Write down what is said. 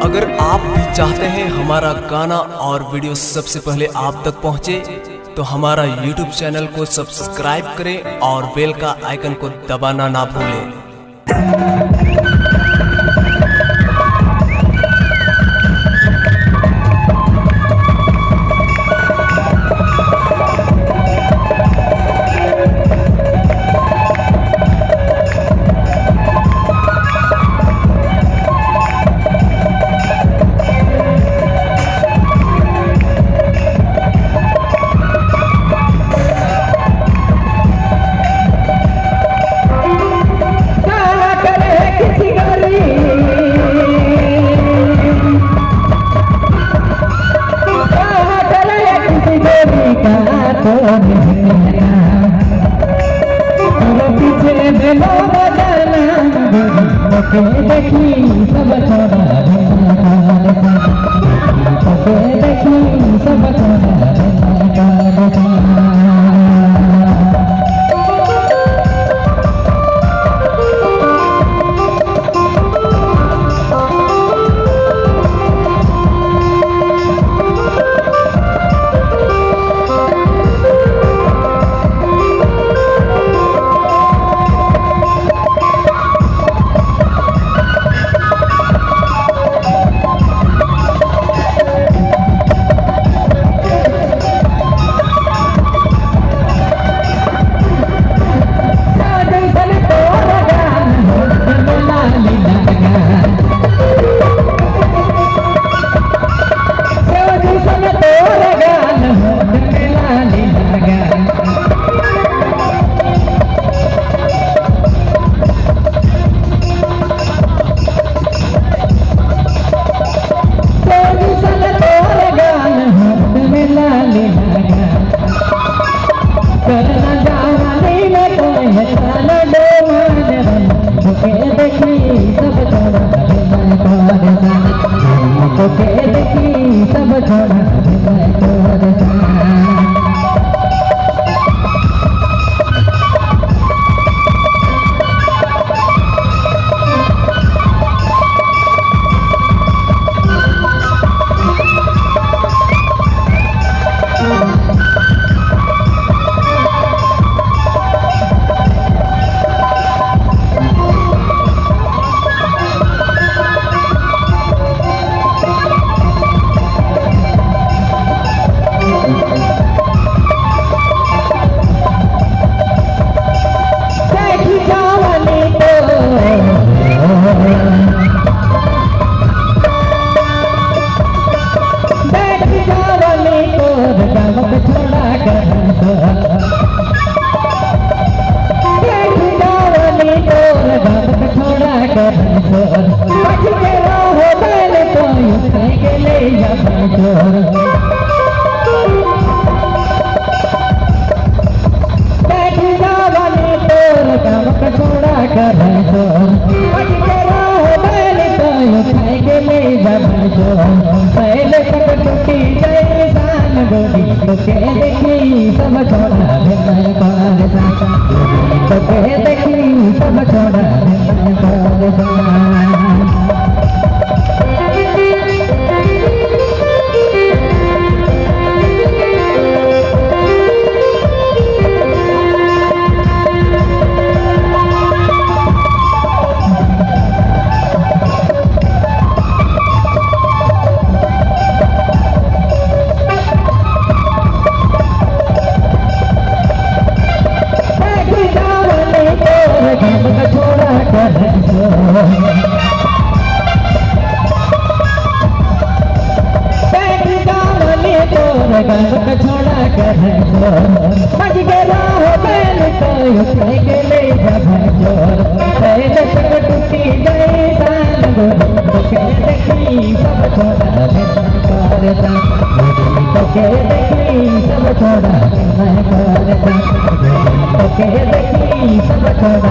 अगर आप भी चाहते हैं हमारा गाना और वीडियो सबसे पहले आप तक पहुंचे, तो हमारा YouTube चैनल को सब्सक्राइब करें और बेल का आइकन को दबाना ना भूलें। देखी सब छोड़ा देखी सब पहले तक टूटी गई जान गोरी तो देखी सब छोड़ा तो देखी सब छोड़ा छोड़ा कर बज गया हो बैल तो ले जोर पहले तक टूटी गई जान गोरी देखी सब छोड़ा देखी सब छोड़ा देखी सब छोड़ा देखी सब छोड़ा